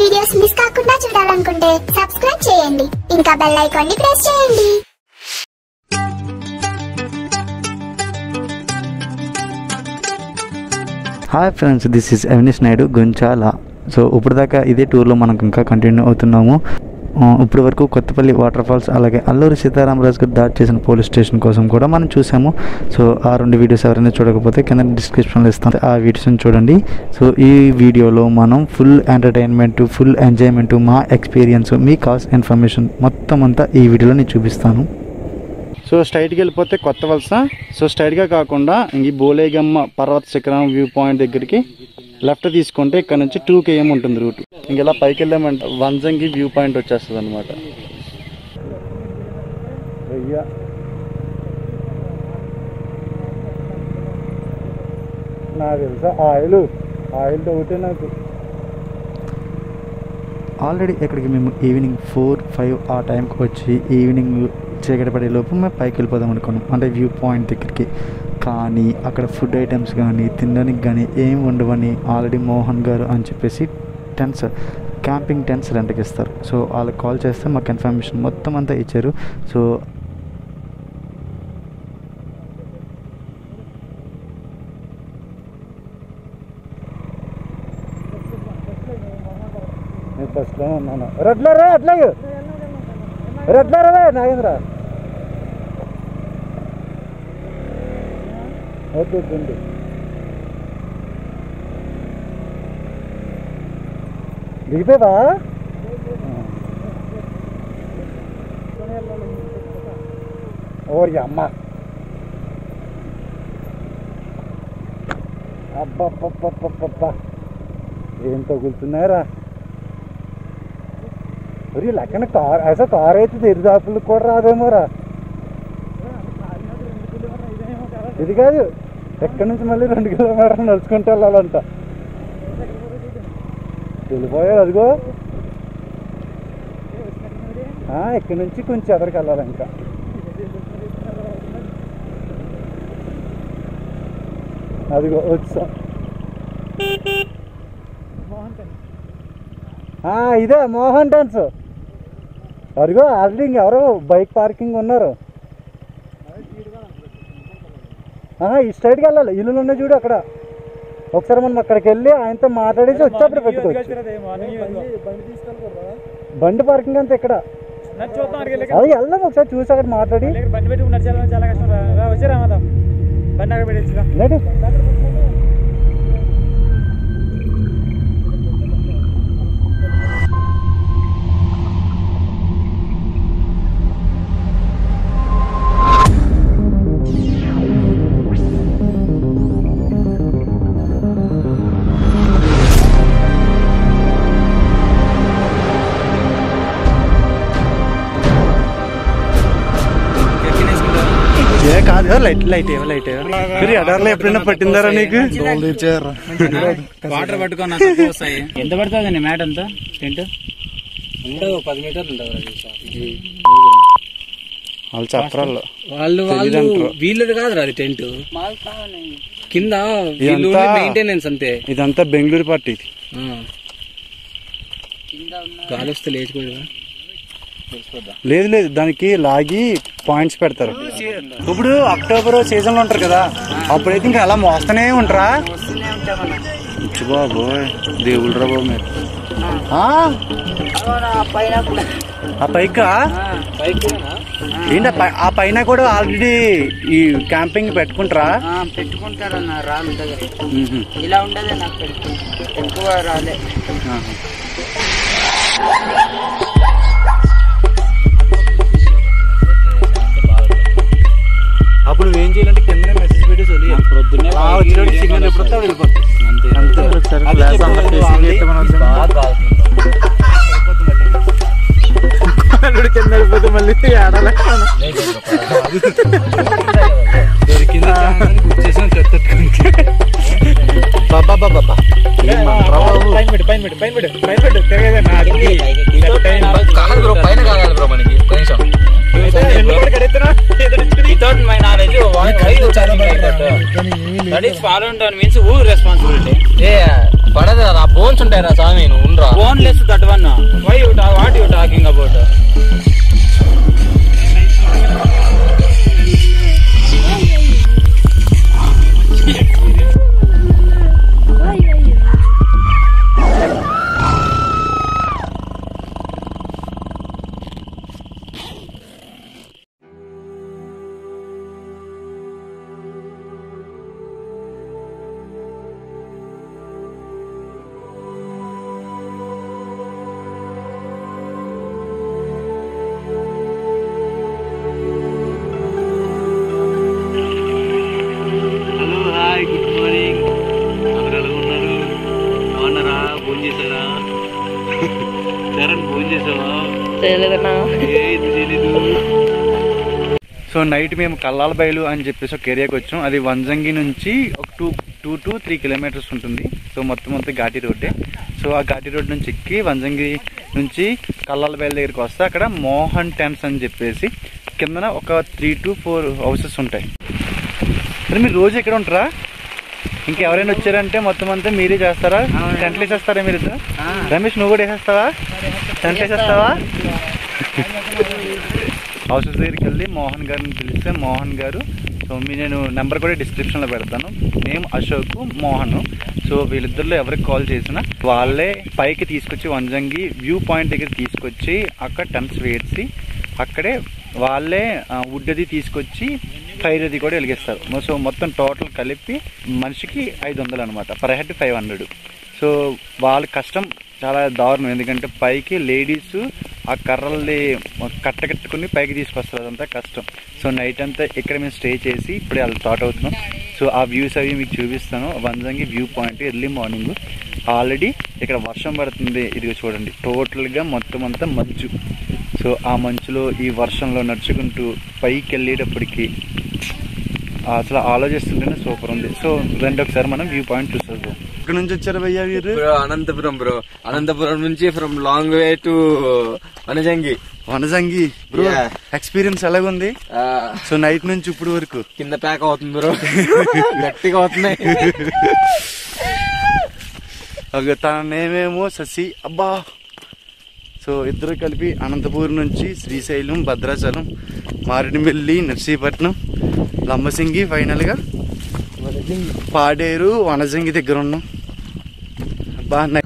Videos miss కాకుండా చూడాలనుకుంటే subscribe చేయండి, ఇంకా బెల్ ఐకాన్ ని ప్రెస్ చేయండి. Hi friends, this is Evanish Naidu Gunchala. So ఇప్పుడు దాకా ఇదే టూర్లో మనకు ఇంకా కంటిన్యూ అవుతున్నాము. ఇప్పటి వరకు కొత్తపల్లి వాటర్ ఫాల్స్, అలాగే అల్లూరి సీతారామరాజు గారు దాడి చేసిన పోలీస్ స్టేషన్ కోసం కూడా మనం చూసాము. సో ఆ రెండు వీడియోస్ ఎవరైనా చూడకపోతే కింద డిస్క్రిప్షన్లో ఇస్తాను, ఆ వీడియోస్ని చూడండి. సో ఈ వీడియోలో మనం ఫుల్ ఎంటర్టైన్మెంట్, ఫుల్ ఎంజాయ్మెంట్, మా ఎక్స్పీరియన్స్, మీ కాస్ట్ ఇన్ఫర్మేషన్ మొత్తం అంతా ఈ వీడియోలో నేను చూపిస్తాను. సో స్ట్రైట్కి వెళ్ళిపోతే కొత్త వలస. సో స్ట్రైట్గా కాకుండా ఈ బోలేగమ్మ పర్వత శిఖరం వ్యూ పాయింట్ దగ్గరికి లెఫ్ట్ తీసుకుంటే ఇక్కడ నుంచి 2 km ఉంటుంది రూట్. ఇంక ఇలా పైకి వెళ్ళామంటే వంజంగి వ్యూ పాయింట్ వచ్చేస్తుంది అనమాట. నాకు తెలుసా ఆయిల్ ఒకటే నాకు. ఆల్రెడీ ఇక్కడికి మేము ఈవినింగ్ 4-5 ఆ టైంకి వచ్చి ఈవినింగ్ చీకటి పడే లోపు మేము పైకి వెళ్ళిపోదాం అనుకున్నాం, అంటే వ్యూ పాయింట్ దగ్గరికి. కానీ అక్కడ ఫుడ్ ఐటమ్స్ కానీ తినడానికి కానీ ఏం ఉండవని ఆల్రెడీ మోహన్ గారు అని చెప్పేసి క్యాంపింగ్ టెంట్స్ రెంట్కి ఇస్తారు. సో వాళ్ళకి కాల్ చేస్తే మాకు ఇన్ఫర్మేషన్ మొత్తం అంతా ఇచ్చారు. సో బస్లో ఉన్నాను. రెడ్లరా అట్లాగే రెడ్లరా నాగేంద్ర వద్దండి. దిగిపోదా ఓరి అమ్మ. అబ్బా ఏం తగులుతున్నారా ఒరి లెక్కన కార్. అసలు కార్ అయితే తెరిదాపులకు కూడా రాదేమోరా. ఇది కాదు, ఎక్కడి నుంచి మళ్ళీ 2 కిలోమీటర్లు నడుచుకుంటూ వెళ్ళాలంట. వెళ్ళిపోయారు అదిగో. ఇక్కడి నుంచి కొంచెం ఎదరికి వెళ్ళాలి ఇంకా. అదిగో వచ్చాం. ఇదే మోహన్ టెన్స్. అదిగో ఆల్రెడీ ఇంకెవరో బైక్ పార్కింగ్ ఉన్నారు. ఈ స్ట్రైట్కి వెళ్ళాలి, ఇల్లులు ఉన్నాయి చూడు అక్కడ. ఒకసారి మనం అక్కడికి వెళ్ళి ఆయనతో మాట్లాడేసి వచ్చేప్పుడు పెట్టుకోవచ్చు. బండి పార్కింగ్ అంతా ఇక్కడ. అది వెళ్దాం ఒకసారి చూసి అక్కడ మాట్లాడి. కాదు లైట్ అడార్లో ఎప్పుడైనా పట్టిందారా నీకు? వాటర్ పట్టుకున్నా ఎంత పడుతుంది మ్యాట్ అంతా? టెంట్ 10 మీటర్లు ఉంటుంది. వాళ్ళు చెప్పరాళ్ళు, వీళ్ళది కాదురా అది టెంట్. కింద మెయింటెనెన్స్ అంతే. ఇదంతా బెంగళూరు పార్టీ. గాలి వస్తే లేచిపోయి లేదు దానికి లాగి పాయింట్స్ పెడతారు. ఇప్పుడు అక్టోబర్ సీజన్ లో ఉంటారు కదా, అప్పుడైతే ఇంకా అలా మోస్తూనే ఉంటారా? బాబు దేవుడు రా బాబు మీరు. ఆ పైకా ఏంటి? ఆ పైన కూడా ఆల్రెడీ ఈ క్యాంపింగ్ పెట్టుకుంటారా? పెట్టుకుంటారన్న రాళ్ళు ఇలా ఉండదు. నాకు ఎక్కువ రాలే. అప్పుడు నువ్వేం చేయాలంటే కిందనే మెసేజ్ పెట్టి పొద్దున్నే సిగ్నల్ ఎప్పుడు వస్తే వెళ్ళిపోతుంది. కింద వెళ్ళిపోతే మళ్ళీ ఆడాలి. పైన కాగాలి బ్రో మనకి కొంచెం. Without my knowledge, why you charging like that? That is followed down means who responsibility? Yeah. పడదు రా, బోన్స్ ఉంటాయి రా స్వామి, నువ్వు ఉండరా. Boneless that one. What you talking about? So night మేము కల్లాల బయలు అని చెప్పేసి ఒక ఏరియాకి వచ్చాం. అది వంజంగి నుంచి ఒక 2 to 3 kilometers ఉంటుంది. సో మొత్తం ఘాటి రోడ్డే. సో ఆ ఘాటి రోడ్ నుంచి ఎక్కి వంజంగి నుంచి కల్లాల బయలు దగ్గరికి వస్తే అక్కడ మోహన్ టెంట్స్ అని చెప్పేసి కిందన ఒక 3 to 4 హౌసెస్ ఉంటాయి. మరి మీరు రోజు ఎక్కడ ఉంటారా? ఇంకెవరైనా వచ్చారంటే మొత్తం అంతా మీరే చేస్తారా? టెంట్లు వేసేస్తారా మీరు? రమేష్ నువ్వు కూడా వేసేస్తావా? టెంట్లు వేసేస్తావా? హౌసెస్ దగ్గరికి వెళ్ళి మోహన్ గారిని పిలిస్తే మోహన్ గారు, సో నేను నెంబర్ కూడా డిస్క్రిప్షన్లో పెడతాను, నేమ్ అశోక్, మోహన్. సో వీళ్ళిద్దరిలో ఎవరికి కాల్ చేసినా వాళ్ళే పైకి తీసుకొచ్చి వంజంగి వ్యూ పాయింట్ దగ్గర తీసుకొచ్చి అక్కడ టెంట్స్ వేసి అక్కడే వాళ్ళే వుడ్ అది తీసుకొచ్చి ఫైర్ అది కూడా వెలిగిస్తారు. సో మొత్తం టోటల్ కలిపి మనిషికి 500 అనమాట, పర్ హెడ్ 500. సో వాళ్ళ కష్టం చాలా దారుణం, ఎందుకంటే పైకి లేడీస్ ఆ కర్రల్ని కట్టకట్టుకుని పైకి తీసుకొస్తారు, అదంతా కష్టం. సో నైట్ అంతా ఇక్కడ మేము స్టే చేసి ఇప్పుడే వాళ్ళు స్టార్ట్ అవుతున్నాం. సో ఆ వ్యూస్ అవి మీకు చూపిస్తాను. Vanjangi view point early morning. Already ఇక్కడ వర్షం పడుతుంది, ఇది చూడండి టోటల్గా మొత్తం అంతా మంచు. సో ఆ మంచులో ఈ వర్షంలో నడుచుకుంటూ పైకి వెళ్ళేటప్పటికి అసలు ఆలోచిస్తుంటేనే సూపర్ ఉంది. సో రండి ఒకసారి మనం వ్యూ పాయింట్ చూసేద్దాం. ఇక్కడ నుంచి వచ్చారు భయ్యా మీరు? అనంతపురం బ్రో. అనంతపురం నుంచి from long way to Vanajangi. Vanajangi bro, experience ఎలాగుంది? సో నైట్ నుంచి ఇప్పుడు వరకు కింద ప్యాక్ అవుతుంది బ్రో, గట్టిగా అవుతున్నాయి. తన నేమేమో శశి. అబ్బా. సో ఇద్దరు కలిపి అనంతపూర్ నుంచి శ్రీశైలం, భద్రాచలం, మారేడుమిల్లి, నర్సీపట్నం, లంబసింగి, ఫైనల్గా పాడేరు, వనజంగి దగ్గర ఉన్నాం. బాగా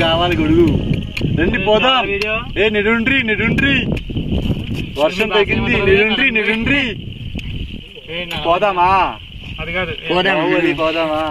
కావాలి గొడుగు. రండి పోదాం. ఏ నిడుండ్రి వర్షం తగ్గింది. నిడుండ్రి పోదామా? అది కాదు పోదామా?